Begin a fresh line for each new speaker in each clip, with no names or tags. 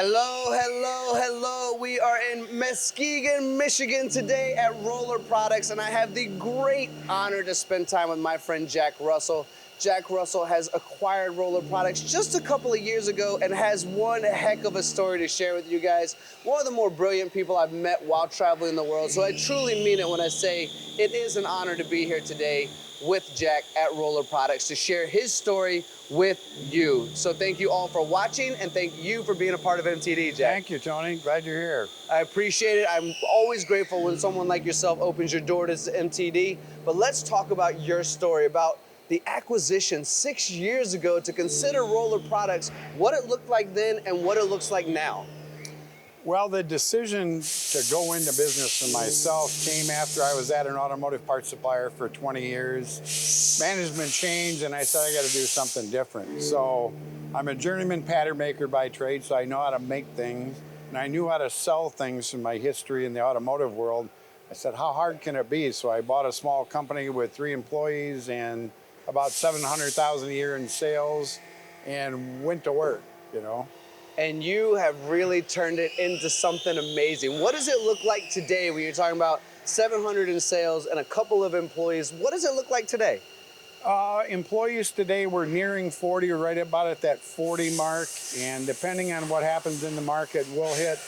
Hello, hello, hello. We are in Muskegon, Michigan today at Rolar Products, and I have the great honor to spend time with my friend Jack Russell. Jack Russell has acquired Rolar Products just a couple of years ago and has one heck of a story to share with you guys. One of the more brilliant people I've met while traveling the world, so I truly mean it when I say it is an honor to be here today with Jack at Rolar Products to share his story with you. So thank you all for watching, and thank you for being a part of MTD, Jack.
Thank you, Tony. Glad you're here.
I appreciate it. I'm always grateful when someone like yourself opens your door to MTD. But let's talk about your story, about the acquisition 6 years ago to consider Rolar Products, what it looked like then and what it looks like now.
Well, the decision to go into business for myself came after I was at an automotive parts supplier for 20 years. Management changed, and I said I got to do something different. So I'm a journeyman pattern maker by trade, so I know how to make things, and I knew how to sell things from my history in the automotive world. I said, how hard can it be? So I bought a small company with 3 employees and about $700,000 a year in sales and went to work, you know.
And you have really turned it into something amazing. What does it look like today when you're talking about 700 in sales and a couple of employees? What does it look like today?
Employees today, we're nearing 40, or right about at that 40 mark. And depending on what happens in the market, we'll hit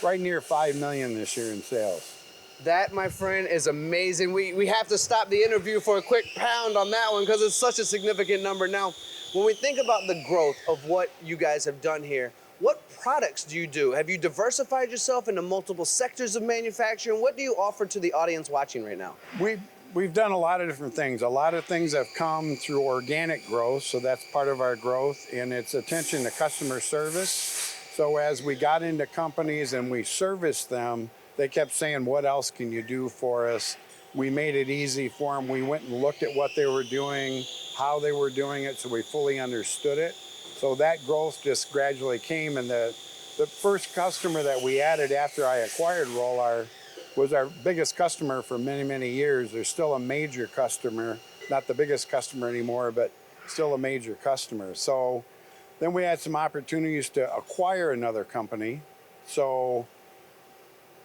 right near 5 million this year in sales.
That, my friend, is amazing. We have to stop the interview for a quick pound on that one because it's such a significant number. Now, when we think about the growth of what you guys have done here, what products do you do? Have you diversified yourself into multiple sectors of manufacturing? What do you offer to the audience watching right now?
We've done a lot of different things. A lot of things have come through organic growth, so that's part of our growth, and it's attention to customer service. So as we got into companies and we serviced them, they kept saying, what else can you do for us? We made it easy for them. We went and looked at what they were doing, how they were doing it, so we fully understood it. So that growth just gradually came, and the first customer that we added after I acquired Rolar was our biggest customer for many, many years. They're still a major customer, not the biggest customer anymore, but still a major customer. So then we had some opportunities to acquire another company. So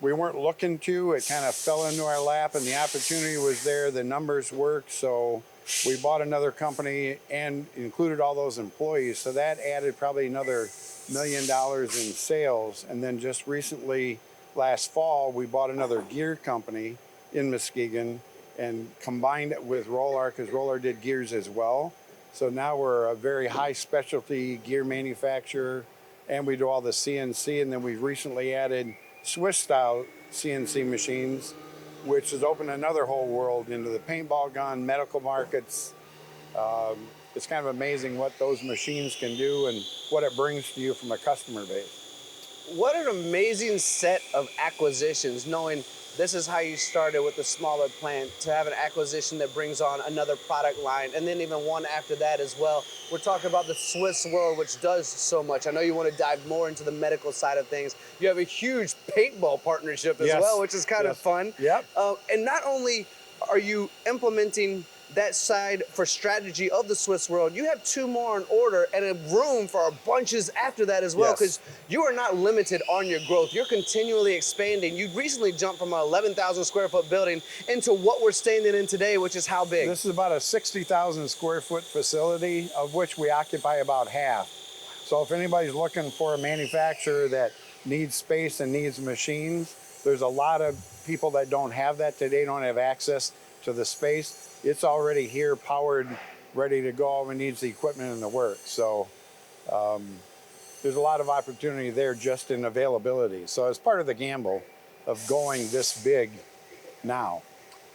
we weren't looking to, it kind of fell into our lap, and the opportunity was there, the numbers worked, so we bought another company and included all those employees. So that added probably another $1 million in sales. And then just recently, last fall, we bought another gear company in Muskegon and combined it with Rolar, because Rolar did gears as well. So now we're a very high specialty gear manufacturer, and we do all the CNC, and then we recently added Swiss style CNC machines, which has opened another whole world into the paintball gun, medical markets. It's kind of amazing what those machines can do and what it brings to you from a customer base.
What an amazing set of acquisitions, knowing this is how you started with a smaller plant, to have an acquisition that brings on another product line, and then even one after that as well. We're talking about the Swiss world, which does so much. I know you want to dive more into the medical side of things. You have a huge paintball partnership as well, which is kind of fun.
Yep.
And not only are you implementing that side for strategy of the Swiss world, you have 2 more on order and a room for bunches after that as well, because you are not limited on your growth. You're continually expanding. You recently jumped from an 11,000 square foot building into what we're standing in today, which is how big?
This is about a 60,000 square foot facility, of which we occupy about half. So if anybody's looking for a manufacturer that needs space and needs machines, there's a lot of people that don't have that today, don't have access to the space. It's already here, powered, ready to go. All it needs the equipment and the work. So there's a lot of opportunity there just in availability. So it's part of the gamble of going this big now.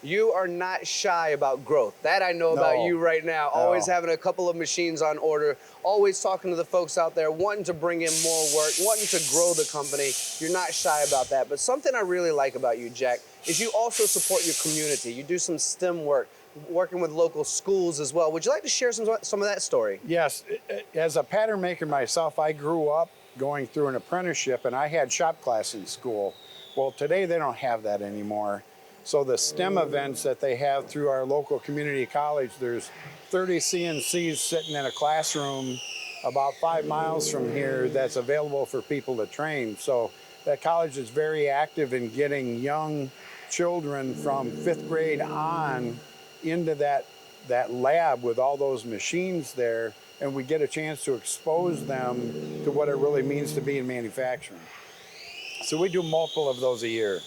You are not shy about growth. That I know about you right now. Always having a couple of machines on order, always talking to the folks out there, wanting to bring in more work, wanting to grow the company. You're not shy about that. But something I really like about you, Jack, is you also support your community. You do some STEM work, working with local schools as well. Would you like to share some of that story?
Yes. As a pattern maker myself, I grew up going through an apprenticeship, and I had shop class in school. Well, today they don't have that anymore. So the STEM events that they have through our local community college, there's 30 CNCs sitting in a classroom about 5 miles from here that's available for people to train. So that college is very active in getting young children from 5th grade on into that lab with all those machines there, and we get a chance to expose them to what it really means to be in manufacturing. So we do multiple of those a year.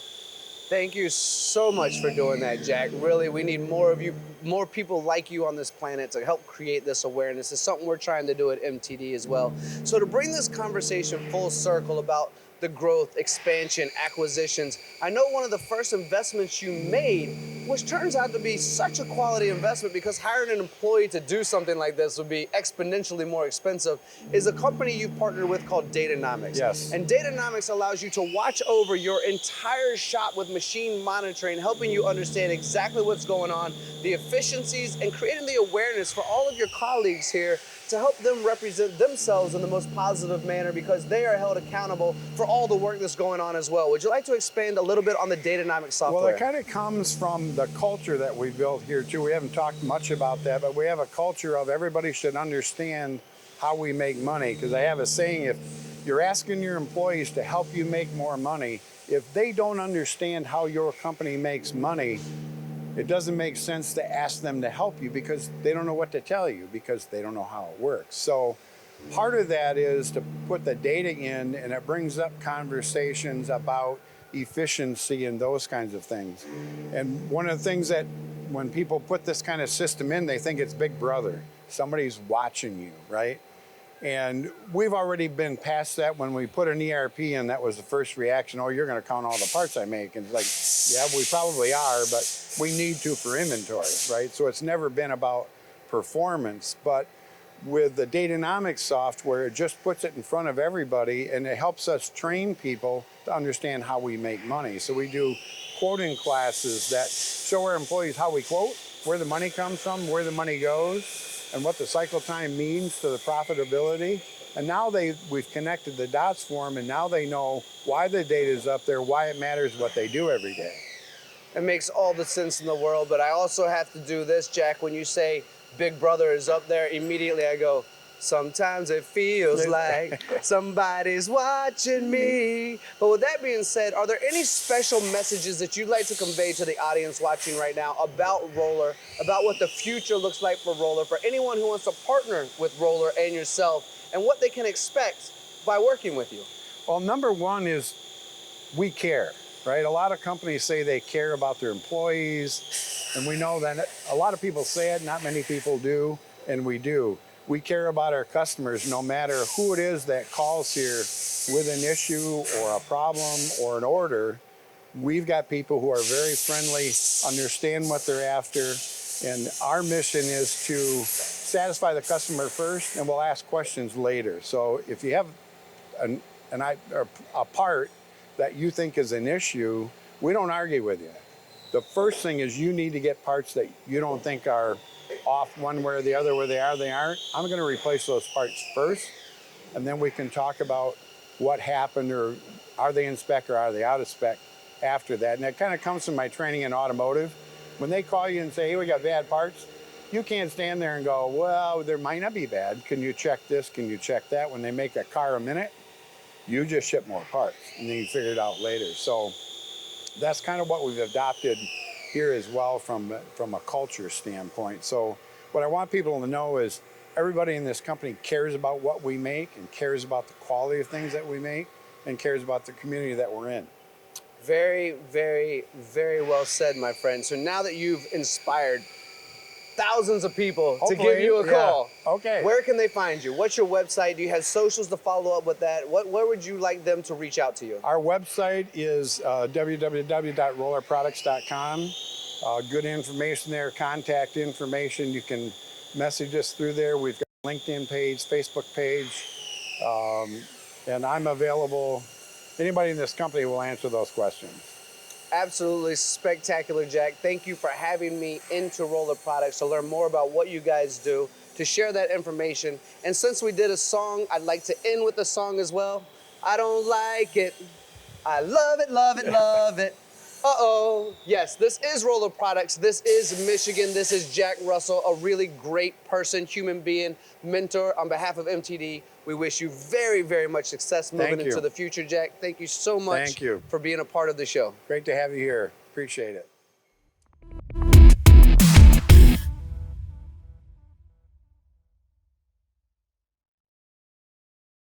Thank you so much for doing that, Jack. Really, we need more of you, more people like you on this planet to help create this awareness. It's something we're trying to do at MTD as well. So to bring this conversation full circle about the growth, expansion, acquisitions, I know one of the first investments you made, which turns out to be such a quality investment because hiring an employee to do something like this would be exponentially more expensive, is a company you've partnered with called Datanomics.
Yes.
And Datanomics allows you to watch over your entire shop with machine monitoring, helping you understand exactly what's going on, the efficiencies, and creating the awareness for all of your colleagues here to help them represent themselves in the most positive manner because they are held accountable for all the work that's going on as well. Would you like to expand a little bit on the Datanomics software?
Well, it kind of comes from the culture that we built here too. We haven't talked much about that, but we have a culture of everybody should understand how we make money. Because I have a saying, if you're asking your employees to help you make more money, if they don't understand how your company makes money, it doesn't make sense to ask them to help you because they don't know what to tell you because they don't know how it works. So part of that is to put the data in, and it brings up conversations about efficiency and those kinds of things. And one of the things that when people put this kind of system in, they think it's Big Brother. Somebody's watching you, right? And we've already been past that. When we put an ERP in, that was the first reaction, oh, you're going to count all the parts I make. And it's like, yeah, we probably are, but we need to for inventory, right? So it's never been about performance. But with the Datanomics software, it just puts it in front of everybody, and it helps us train people to understand how we make money. So we do quoting classes that show our employees how we quote, where the money comes from, where the money goes, and what the cycle time means to the profitability. And now we've connected the dots for them, and now they know why the data is up there, why it matters what they do every day.
It makes all the sense in the world, but I also have to do this, Jack. When you say Big Brother is up there, immediately I go, sometimes it feels like somebody's watching me. But with that being said, are there any special messages that you'd like to convey to the audience watching right now about Rolar, about what the future looks like for Rolar, for anyone who wants to partner with Rolar and yourself, and what they can expect by working with you?
Well, number one is we care, right? A lot of companies say they care about their employees, and we know that a lot of people say it, not many people do, and we do. We care about our customers no matter who it is that calls here with an issue or a problem or an order. We've got people who are very friendly, understand what they're after, and our mission is to satisfy the customer first, and we'll ask questions later. So if you have a part that you think is an issue, we don't argue with you. The first thing is you need to get parts that you don't think are off one way or the other, where they are, they aren't. I'm going to replace those parts first, and then we can talk about what happened, or are they in spec or are they out of spec after that. And that kind of comes from my training in automotive. When they call you and say, hey, we got bad parts, you can't stand there and go, well, there might not be bad. Can you check this? Can you check that? When they make a car a minute, you just ship more parts, and then you figure it out later. So that's kind of what we've adopted here as well from a culture standpoint. So what I want people to know is everybody in this company cares about what we make and cares about the quality of things that we make and cares about the community that we're in.
Very, very, very well said, my friend. So now that you've inspired thousands of people to give you a call,
okay,
where can they find you? What's your website? Do you have socials to follow up with that? Where would you like them to reach out to you?
Our website is www.rolarproducts.com. Good information there, contact information. You can message us through there. We've got a LinkedIn page, Facebook page, and I'm available. Anybody in this company will answer those questions.
Absolutely spectacular, Jack. Thank you for having me into Rolar Products to learn more about what you guys do, to share that information. And since we did a song, I'd like to end with a song as well. I don't like it. I love it, love it, love it. Uh-oh. Yes, this is Rolar Products. This is Michigan. This is Jack Russell, a really great person, human being, mentor. On behalf of MTD, we wish you very, very much success moving into the future, Jack. Thank you so much
Thank you
for being a part of the show.
Great to have you here. Appreciate it.